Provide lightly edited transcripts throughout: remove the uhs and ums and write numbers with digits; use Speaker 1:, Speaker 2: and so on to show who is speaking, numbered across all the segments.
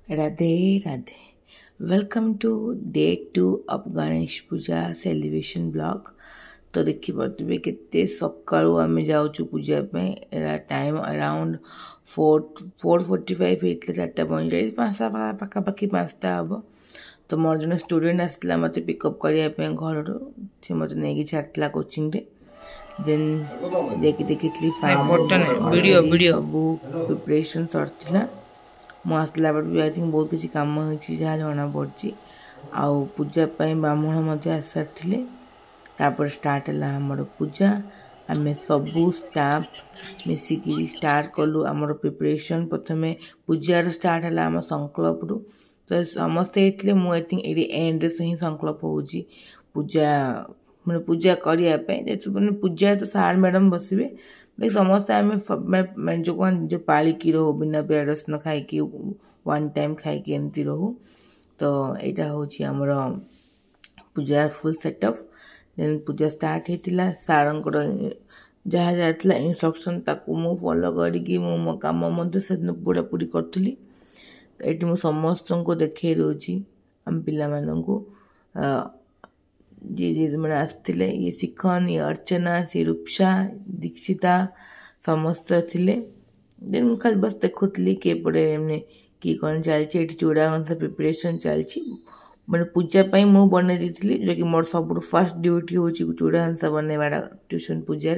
Speaker 1: Radhe Radhe. Welcome to day 2 of Ganesh Puja celebration vlog. तो देखी पारे केते सकाळू आमे जाउछु पूजा पे एरा टाइम अराउंड 4:45 हेतले 4:45 पाखा पाखी 5टा हबो तो मोर जने स्टूडेंट आसला मते पिकअप करिया पे घर से मते नेगी छाटला कोचिंग रे देन देखितली फाइनल वीडियो सब प्रिपरेशन सरथिला मु आसला बट आई थिंक बहुत किसी काम होची जहा जणा पड़ची आ पूजा पे ब्राह्मण मते आसरथिले तापर स्टार्ट है आमर पूजा आम सबू स्टाफ मिसिकी स्टार्ट कलु आमर प्रिपरेशन प्रथम पूजार स्टार्ट है आम संकल्प रु तो समस्ते ये मुझे ये एंड से ही संकल्प हो पूजा मैंने पूजा करने मैंने पूजा तो सार मैडम बसवे भाई समस्ते आम जो कौन जो पालिकी रो बिना प्याज रसुण खाई वन टाइम खाई एमती रहू तो यहाँ हूँ आमर पूजा फुल सेटअप देन पूजा स्टार्ट होता सार जहाँ जाता इंस्ट्रक्शन ताकू मु फॉलो करी मो काम से पूरा पूरी करी तो ये मुझे समस्त को देखे दूसरी आम पाँ जी मैंने आसते ये शिखन ये अर्चना सी रूपसा दीक्षिता समस्त थिले देन मुझे खाली बस देखुली किपटे मैंने कि कौन चलती चूड़ा कंसा प्रिपरेशन चलती मैंने पूजा पाई मु बन दी जो कि मोर सब फास्ट ड्यूटी हूँ चूड़ा हंसा बनवाटा ट्यूशन पूजा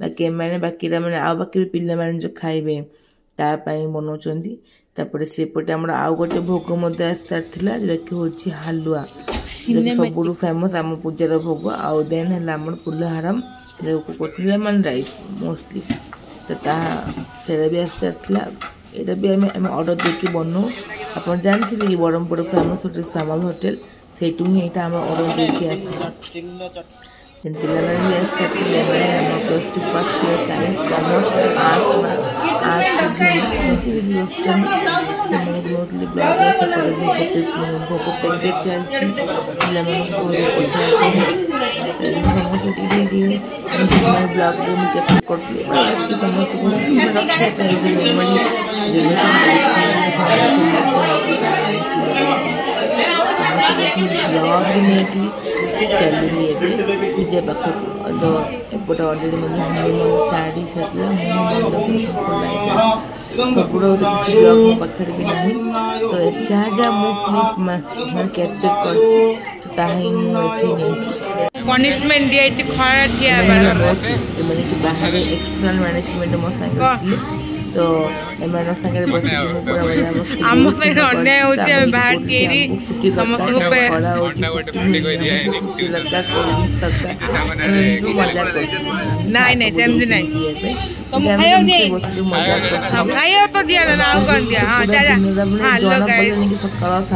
Speaker 1: बाकी मैंने बाकी मैंने आ बाकी पिला मैंने जो खाइबे तापाई बनाऊँ तापर सेपटे आम आउ गोटे भोग मत आसारा जोटा कि हूँ हालुआ सब फेमस आम पूजार भोग आउ देन है आम पुलहारम लेमन राइस मोस्टली तो सेटा भी आसारा यहाँ भी आम अर्डर देकी बनाऊ आप जानते कि ब्रह्मपुर फेमस होटेल सामल होटेल से ही आम अर्डर देकी आस पिला plus two first year science commerce भोग पैकेट चलती ब्लॉग करती समस्त ब्लॉग नहीं चलनी पूजा पाख एपटे अलरेडी मैंने स्टार्ट हो सारा सब किसी ब्लॉग मो पाखे भी ना तो जहाँ जहाँ मुझे कैप्चर कर
Speaker 2: पनिशमेंट दिया खरा दिया
Speaker 1: बाहर एक्सटर्नल मैनेजमेंट मो संगे तो एमान संगे बस पूरा मजा मस्ती
Speaker 2: हम से अन्याय होची हम बाहर केरी समस्त को पे
Speaker 1: मजा
Speaker 2: नहीं सेम दिन नहीं तुम खायो दे हम खायो तो दिया ना आउ कर दिया हां जा जा हां लो गाइस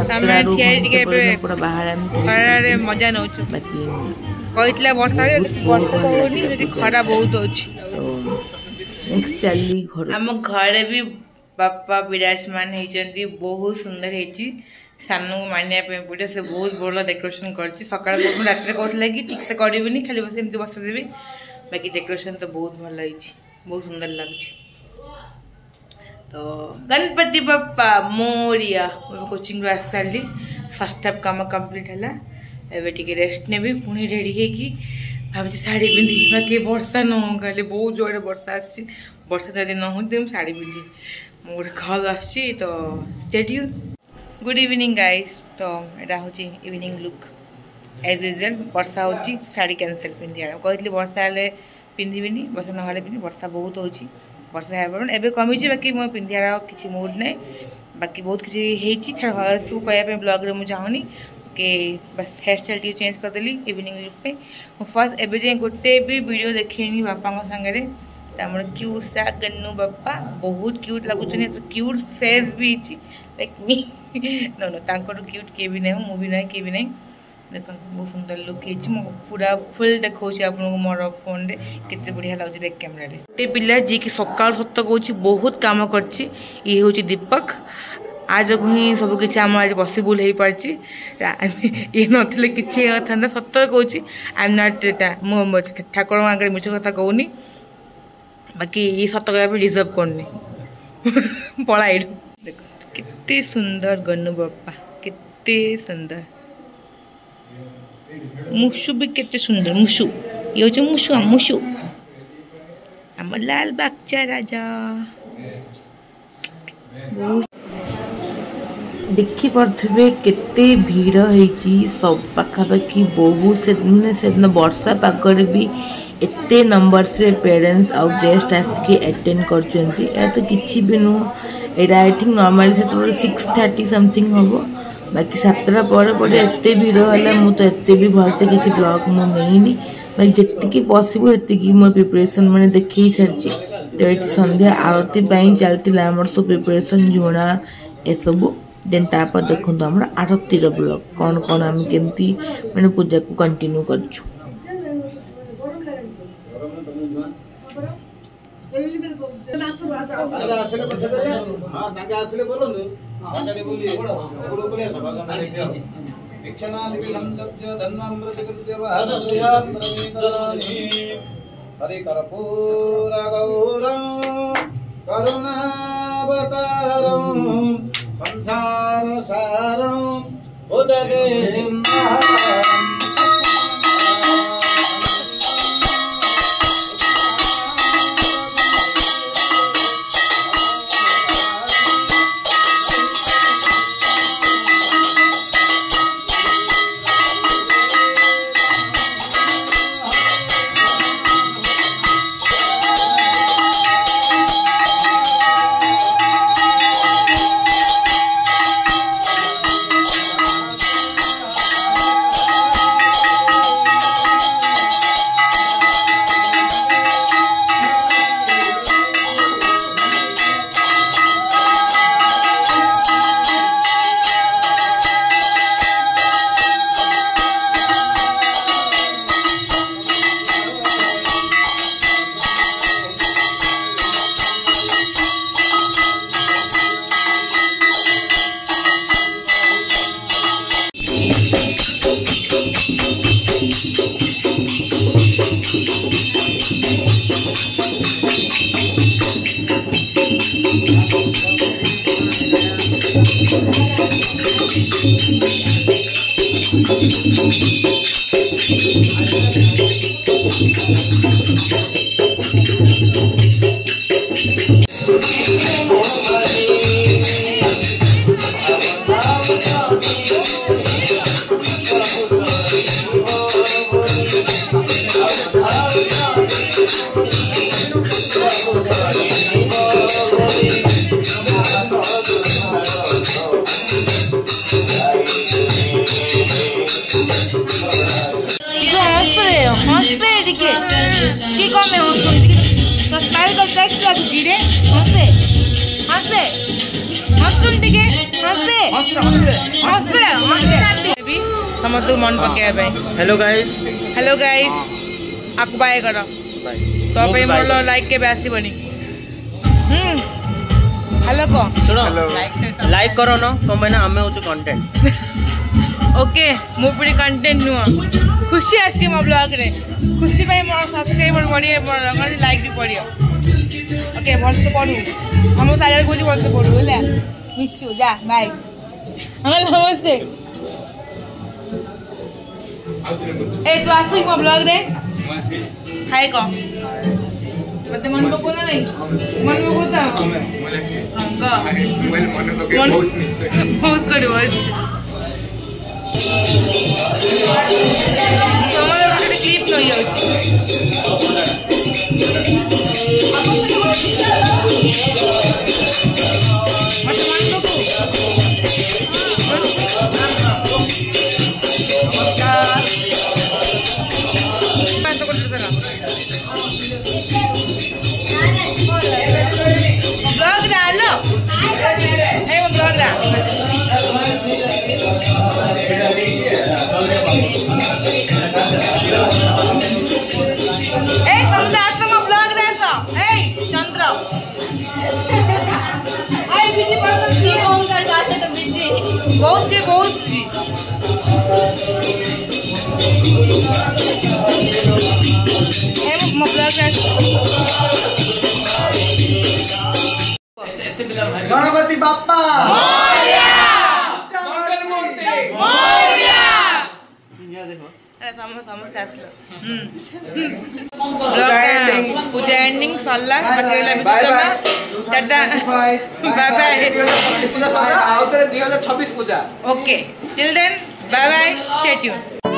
Speaker 2: तमे थिएटर के पे
Speaker 1: पूरा बाहर
Speaker 2: अरे मजा नउछु बाकी कहितले वर्षा होनी खरा बहुत होची
Speaker 1: नेक्स्ट चली घर
Speaker 2: आम घरे भी बापा विराजमान होती बहुत सुंदर होती सानू मानिया पड़े से बहुत भल डेकोरेशन कर सका रात कहला कि ठीक से करी खाली बस एमती बसदेवी बाकी डेकोरेशन तो बहुत भल बहुत सुंदर लगे तो गणपति बापा मोरिया कोचिंग आस सारी फर्स्ट हाफ काम कंप्लीट है एवं टे रेस्ट ने पुणी रेडी होगी भावी शाढ़ी पिंधि बाकी वर्षा न हो गले बहुत जोरे वर्षा वर्षा जदि न हो तो शाढ़ी पिंधि मो गोटे कल आस तो स्टे गुड इवनिंग गाइस तो यहाँ हूँ इवनिंग लुक एज यूजुअल वर्षा हो शाढ़ी कैनसल पिंधि कहती वर्षा हेल्ले पिंधि वर्षा ना पिंधि वर्षा बहुत हो वर्षा एवं कमी बाकी मो पिंधार किसी मूड ना बाकी बहुत किसी सब कहने ब्लॉग में चाहूनी कि बस हेयर स्टाइल टी चेंज करदेली इवनिंग लुक पे फर्स्ट एवं जाए गोटे भी वीडियो देखेनी बापा सागर आम क्यूट सा गन्नू बापा बहुत क्यूट लगुच क्यूट फेस भी लाइक मी नो नो तांकर क्यूट किए भी ना मु भी ना किए भी ना देख बहुत सुंदर लुक है पूरा फुल देखा आपको मोर फोन रे केते बढ़िया लगे बैक कैमरा रे गोटे पिला जी कि सकाल सत कहूँ बहुत काम कर हूँ दीपक आज ही सब किसी आम आज पसिबुल हो पार्टी ये नथिले किसी था सत कौच आई एम नॉट ठाकुर आगे मिछ कथा कहूनी बाकी ये सत कहना डिजर्व करनी पड़ा ये देख कितने सुंदर गन्नू बापा कितने सुंदर मुशु भी कितने सुंदर मुशु ये जो मुशु मुशु आम लाल बागचा राजा
Speaker 1: देखी पारे केते भीड़ होती सब पाखापाखि बहुत से वर्षा पागरे भी एते नंबर से पेरेंट्स आउ गेस्ट आसिक अटेंड कर तो किसी भी नुह एटा आई थिंक नॉर्मली से 6:30 समथिंग हम बाकी 7टा पर एते भीड़ है मुझे एते भी भलसे किसी ब्लॉग मुझे बाकी जी पॉसिबल ये मोर प्रिपरेशन मैंने देखी सारी तो ये संध्या आरती चलती आमर सब प्रिपरेशन झुणा ए सब देन तापर देखो आम आरतीर ब्लॉग कौन कौन आम केमती मैंने पूजा को कंटिन्यू करछु
Speaker 3: संसार सारं उदगे
Speaker 2: समस्त मन पकड़
Speaker 4: हेलो गाइस
Speaker 2: आपको बाय करो तो मोर लाइक के आसबनी हेलो को
Speaker 4: सुनो लाइक करो न कम ना आमे होचो कंटेंट
Speaker 2: ओके मु पूरी कंटेंट नुह खुशी आसी मो ब्लॉग रे खुशी पाई मोर सब्सक्राइबर बढ़िए मोर लाइक भी बढ़ियो ओके भल से पढू हम साइड को भल से पढू होला मिस यू जा बाय नमस्ते ए तू आसु मो ब्लॉग रे हाय को मते मन को बोला नहीं मन को बोलता अंगा मन बहुत करे हमारे गोटे क्लिप नहीं ब्लॉग डालो ब्लॉग डाल बहुत जी
Speaker 3: गणपति गणपति बाप्पा
Speaker 2: समस्या पूजा एंडिंग सरला टाटा बाय बाय
Speaker 3: 2026 पूजा
Speaker 2: okay till then bye bye stay tune